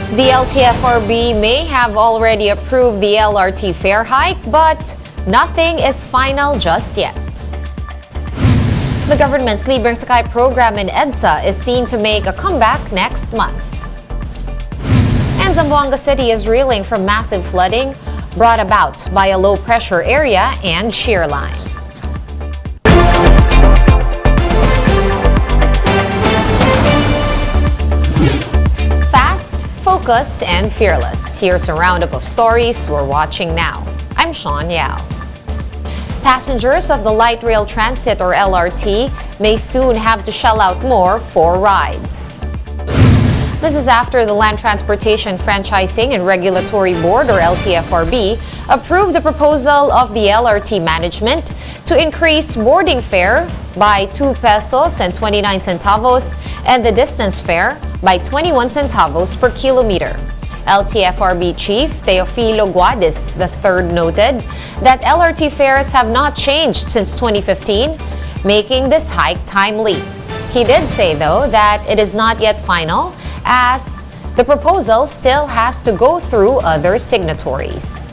The LTFRB may have already approved the LRT fare hike, but nothing is final just yet. The government's Libreng Sakay program in EDSA is seen to make a comeback next month. And Zamboanga City is reeling from massive flooding brought about by a low-pressure area and shear line. Fast, focused, and fearless. Here's a roundup of stories we're watching now. I'm Sean Yao. Passengers of the Light Rail Transit or LRT may soon have to shell out more for rides. This is after the Land Transportation Franchising and Regulatory Board or LTFRB approved the proposal of the LRT management to increase boarding fare by 2 pesos and 29 centavos and the distance fare by 21 centavos per kilometer. LTFRB Chief Teofilo Guadis III noted that LRT fares have not changed since 2015, making this hike timely. He did say, though, that it is not yet final, as the proposal still has to go through other signatories.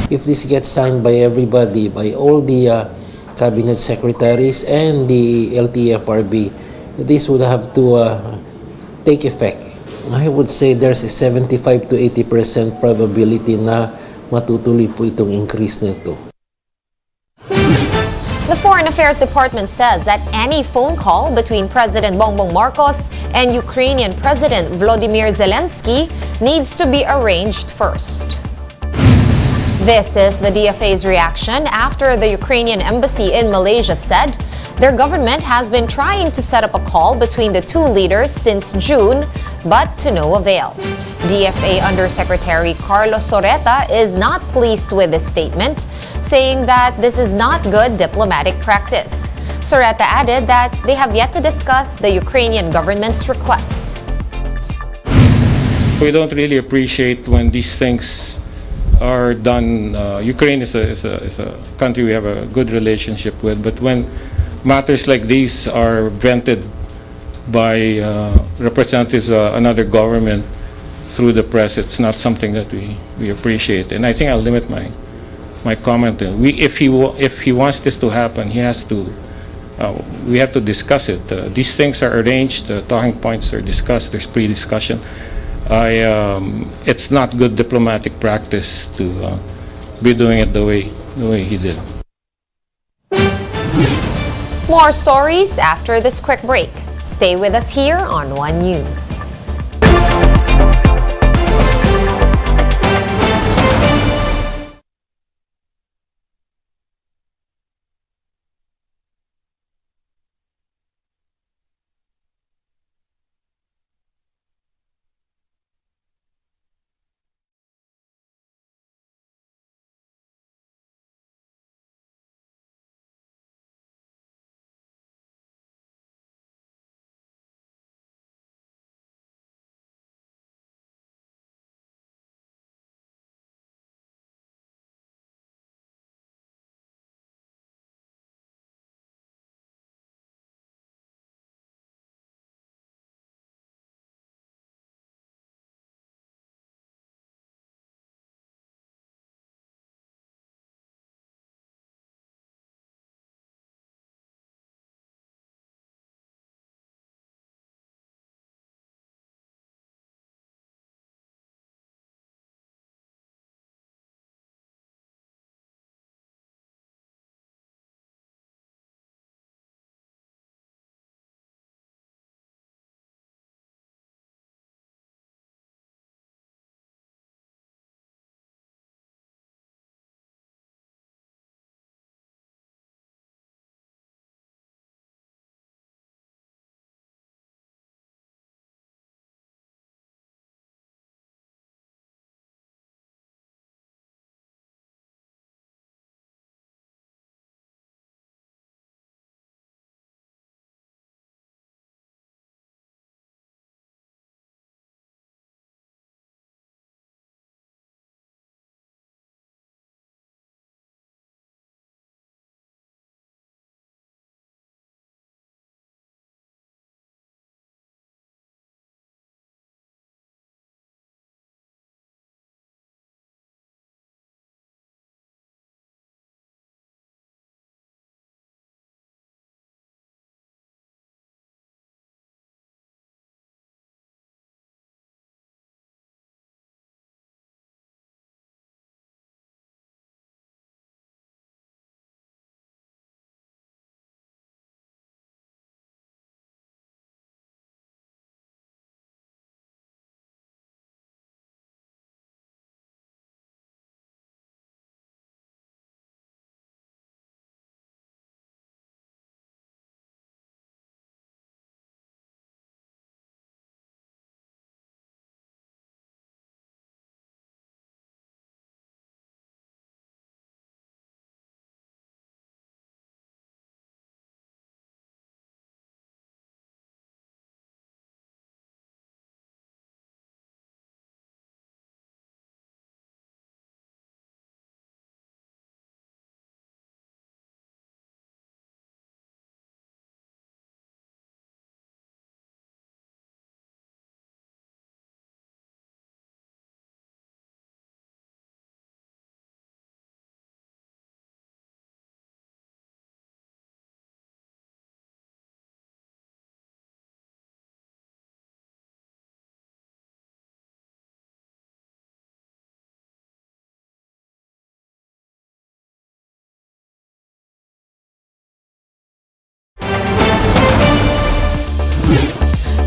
If this gets signed by everybody, by all the cabinet secretaries and the LTFRB, this would have to take effect. I would say there's a 75 to 80% probability na matutuloy po itong increase na ito. The Foreign Affairs Department says that any phone call between President Bongbong Marcos and Ukrainian President Volodymyr Zelensky needs to be arranged first. This is the DFA's reaction after the Ukrainian embassy in Malaysia said their government has been trying to set up a call between the two leaders since June, but to no avail. DFA Undersecretary Carlos Soreta is not pleased with this statement, saying that this is not good diplomatic practice. Soreta added that they have yet to discuss the Ukrainian government's request. We don't really appreciate when these things are done. Ukraine is a country we have a good relationship with, but when matters like these are vented by representatives of another government through the press, it's not something that we appreciate. And I think I'll limit my comment. If he wants this to happen, he has to. We have to discuss it. These things are arranged. Talking points are discussed. There's pre-discussion. It's not good diplomatic practice to be doing it the way he did. More stories after this quick break. Stay with us here on One News.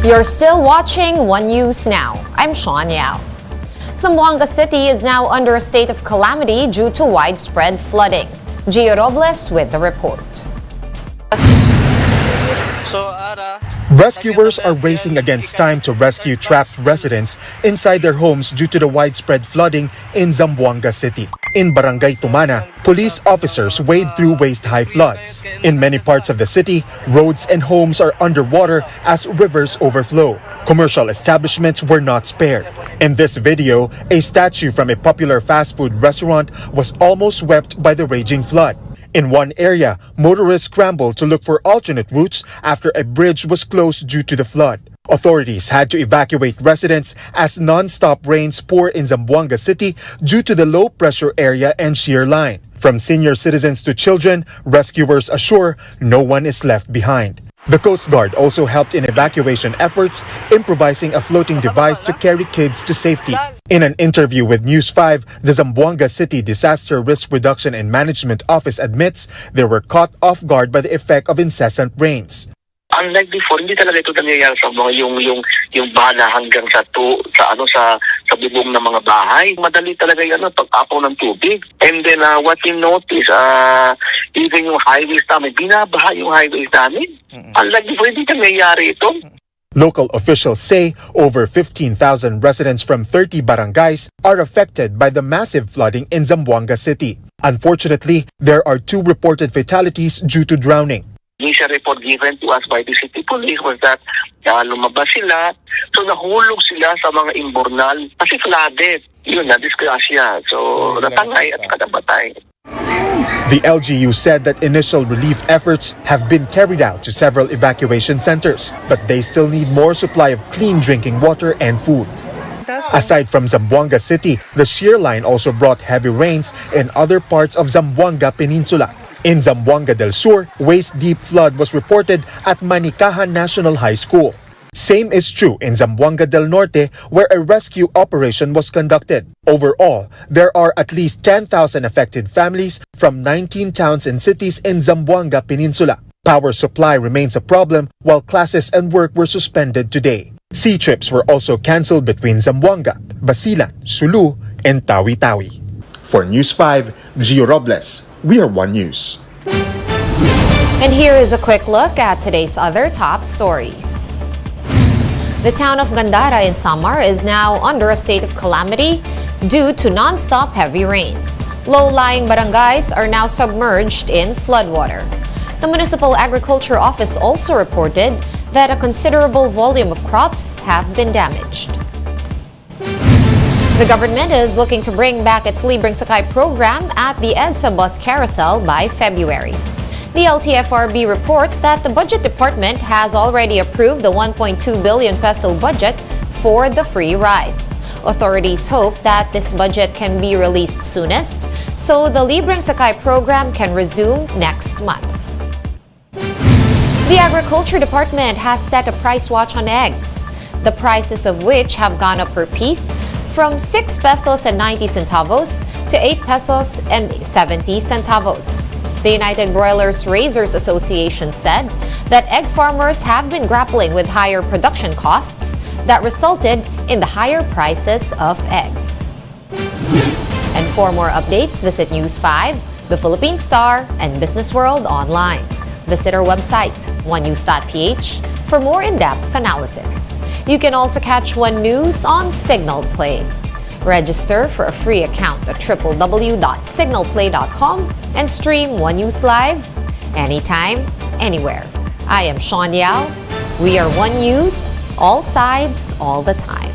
You're still watching One News Now. I'm Sean Yao. Zamboanga City is now under a state of calamity due to widespread flooding. Gio Robles with the report. Rescuers are racing against time to rescue trapped residents inside their homes due to the widespread flooding in Zamboanga City. In Barangay Tumana, police officers wade through waist-high floods. In many parts of the city, roads and homes are underwater as rivers overflow. Commercial establishments were not spared. In this video, a statue from a popular fast food restaurant was almost swept by the raging flood. In one area, motorists scrambled to look for alternate routes after a bridge was closed due to the flood. Authorities had to evacuate residents as non-stop rains pour in Zamboanga City due to the low-pressure area and shear line. From senior citizens to children, rescuers assure no one is left behind. The Coast Guard also helped in evacuation efforts, improvising a floating device to carry kids to safety. In an interview with News 5, the Zamboanga City Disaster Risk Reduction and Management Office admits they were caught off guard by the effect of incessant rains. Unlike before, hindi talaga ito nangyayari sa mga yung bana hanggang sa bubong ng mga bahay. Madali talaga yan pag-apaw ng tubig. And then what you notice, even yung highways namin, binabaha yung highways namin. Unlike before, hindi nangyayari ito. Local officials say over 15,000 residents from 30 barangays are affected by the massive flooding in Zamboanga City. Unfortunately, there are 2 reported fatalities due to drowning. Initial report given to us by the city police was that lumabas sila, so nahulog sila sa mga imbornal kasi flooded. Yun, na-disgrasya. So, natangay at kadabatay. The LGU said that initial relief efforts have been carried out to several evacuation centers, but they still need more supply of clean drinking water and food. Aside from Zamboanga City, the shear line also brought heavy rains in other parts of Zamboanga Peninsula. In Zamboanga del Sur, waist-deep flood was reported at Manicaja National High School. Same is true in Zamboanga del Norte, where a rescue operation was conducted. Overall, there are at least 10,000 affected families from 19 towns and cities in Zamboanga Peninsula. Power supply remains a problem, while classes and work were suspended today. Sea trips were also cancelled between Zamboanga, Basilan, Sulu, and Tawi-Tawi. For News 5, Gio Robles, we are One News. And here is a quick look at today's other top stories. The town of Gandara in Samar is now under a state of calamity due to non-stop heavy rains. Low-lying barangays are now submerged in floodwater. The Municipal Agriculture Office also reported that a considerable volume of crops have been damaged. The government is looking to bring back its Libreng Sakay program at the EDSA bus carousel by February. The LTFRB reports that the Budget Department has already approved the 1.2 billion peso budget for the free rides. Authorities hope that this budget can be released soonest, so the Libreng Sakay program can resume next month. The Agriculture Department has set a price watch on eggs, the prices of which have gone up per piece from 6 pesos and 90 centavos to 8 pesos and 70 centavos. The United Broilers Raisers Association said that egg farmers have been grappling with higher production costs that resulted in the higher prices of eggs. And for more updates, visit News 5, The Philippine Star, and Business World online. Visit our website, onenews.ph, for more in-depth analysis. You can also catch One News on Signal Play. Register for a free account at www.signalplay.com and stream One News live anytime, anywhere. I am Sean Yao. We are One News, all sides, all the time.